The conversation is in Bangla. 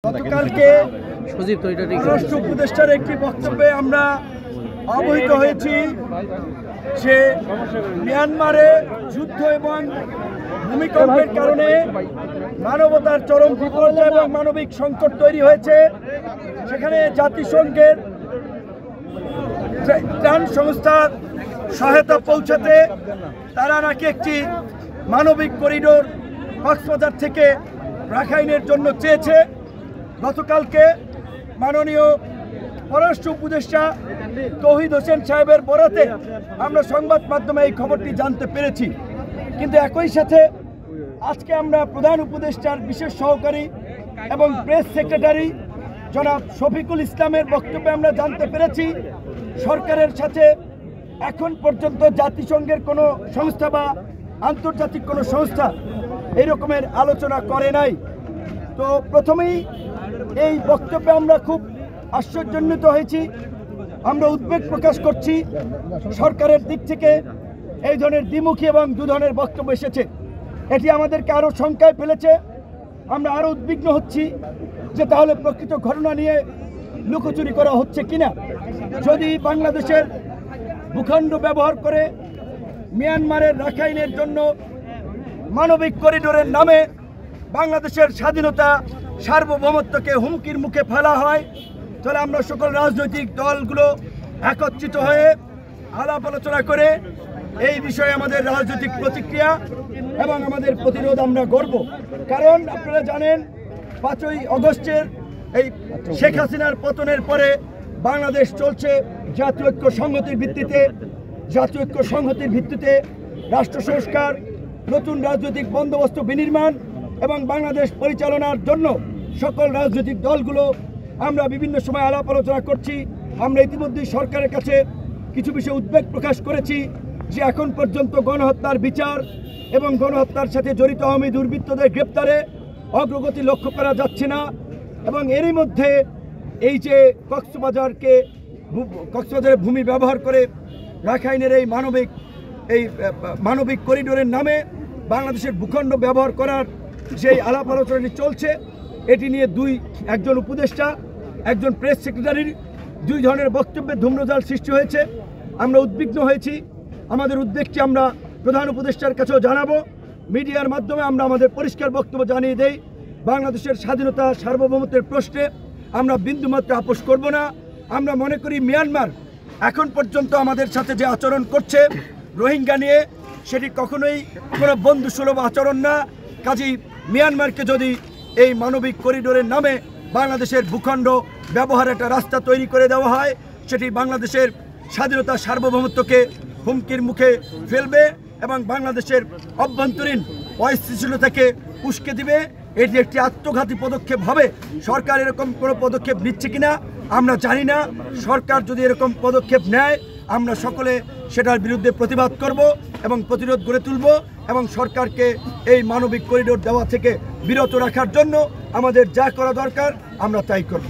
গতকালকে রাষ্ট্র উপদেষ্টার একটি বক্তব্যে আমরা অবহিত হয়েছি যে মিয়ানমারে যুদ্ধ এবং ভূমিকম্পের কারণে মানবতার চরম বিপর্যয় এবং মানবিক সংকট তৈরি হয়েছে। সেখানে জাতিসংঘের ত্রাণ সংস্থার সহায়তা পৌঁছাতে তারা নাকি একটি মানবিক করিডোর কক্সবাজার থেকে রাখাইনের জন্য চেয়েছে। গতকালকে মাননীয় পররাষ্ট্র উপদেষ্টা তৌহিদ হোসেন সাহেবের বরাতে আমরা সংবাদ মাধ্যমে এই খবরটি জানতে পেরেছি, কিন্তু একই সাথে আজকে আমরা প্রধান উপদেষ্টার বিশেষ সহকারী এবং প্রেস সেক্রেটারি জনাব শফিকুল ইসলামের বক্তব্যে আমরা জানতে পেরেছি সরকারের সাথে এখন পর্যন্ত জাতিসংঘের কোনো সংস্থা বা আন্তর্জাতিক কোনো সংস্থা এই রকমের আলোচনা করে নাই। তো প্রথমেই এই বক্তব্যে আমরা খুব আশ্চর্যান্বিত হয়েছি, আমরা উদ্বেগ প্রকাশ করছি। সরকারের দিক থেকে এই ধরনের দ্বিমুখী এবং দু ধরনের বক্তব্য এসেছে, এটি আমাদেরকে আরও শঙ্কায় ফেলেছে। আমরা আরও উদ্বিগ্ন হচ্ছি যে তাহলে প্রকৃত ঘটনা নিয়ে লুকোচুরি করা হচ্ছে কিনা। যদি বাংলাদেশের ভূখণ্ড ব্যবহার করে মিয়ানমারের রাখাইনের জন্য মানবিক করিডোরের নামে বাংলাদেশের স্বাধীনতা সার্বভৌমত্বকে হুমকির মুখে ফেলা হয়, তাহলে আমরা সকল রাজনৈতিক দলগুলো একত্রিত হয়ে আলাপ আলোচনা করে এই বিষয়ে আমাদের রাজনৈতিক প্রতিক্রিয়া এবং আমাদের প্রতিরোধ আমরা করব। কারণ আপনারা জানেন 5ই অগস্টের এই শেখ হাসিনার পতনের পরে বাংলাদেশ চলছে জাতীয় ঐক্য সংহতির ভিত্তিতে। জাতীয় ঐক্য সংহতির ভিত্তিতে রাষ্ট্র সংস্কার, নতুন রাজনৈতিক বন্দোবস্ত বিনির্মাণ এবং বাংলাদেশ পরিচালনার জন্য সকল রাজনৈতিক দলগুলো আমরা বিভিন্ন সময় আলাপ আলোচনা করছি। আমরা ইতিমধ্যেই সরকারের কাছে কিছু বিষয়ে উদ্বেগ প্রকাশ করেছি যে এখন পর্যন্ত গণহত্যার বিচার এবং গণহত্যার সাথে জড়িত আওয়ামী দুর্বৃত্তদের গ্রেপ্তারে অগ্রগতি লক্ষ্য করা যাচ্ছে না। এবং এরই মধ্যে এই যে কক্সবাজারের ভূমি ব্যবহার করে রাখাইনের এই মানবিক করিডোরের নামে বাংলাদেশের ভূখণ্ড ব্যবহার করার যেই আলাপ আলোচনাটি চলছে, এটি নিয়ে একজন উপদেষ্টা, একজন প্রেস সেক্রেটারির দুই ধরনের বক্তব্যে ধূম্রজাল সৃষ্টি হয়েছে। আমরা উদ্বিগ্ন হয়েছি, আমাদের উদ্বেগটি আমরা প্রধান উপদেষ্টার কাছেও জানাবো। মিডিয়ার মাধ্যমে আমরা আমাদের পরিষ্কার বক্তব্য জানিয়ে দেই, বাংলাদেশের স্বাধীনতা সার্বভৌমত্বের প্রশ্নে আমরা বিন্দুমাত্র আপোষ করব না। আমরা মনে করি মিয়ানমার এখন পর্যন্ত আমাদের সাথে যে আচরণ করছে রোহিঙ্গা নিয়ে, সেটি কখনোই কোনো বন্ধুসুলভ আচরণ না। কাজেই মিয়ানমারকে যদি এই মানবিক করিডোরের নামে বাংলাদেশের ভূখণ্ড ব্যবহার একটা রাস্তা তৈরি করে দেওয়া হয়, সেটি বাংলাদেশের স্বাধীনতা সার্বভৌমত্বকে হুমকির মুখে ফেলবে এবং বাংলাদেশের অভ্যন্তরীণ অস্থিতিশীলতাকে উস্কে দিবে। এটি একটি আত্মঘাতী পদক্ষেপ হবে। সরকার এরকম কোনো পদক্ষেপ নিচ্ছে কিনা আমরা জানি না। সরকার যদি এরকম পদক্ষেপ নেয় আমরা সকলে সেটার বিরুদ্ধে প্রতিবাদ করব এবং প্রতিরোধ গড়ে তুলব এবং সরকারকে এই মানবিক করিডোর দেওয়া থেকে বিরত রাখার জন্য আমাদের যা করা দরকার আমরা তাই করব।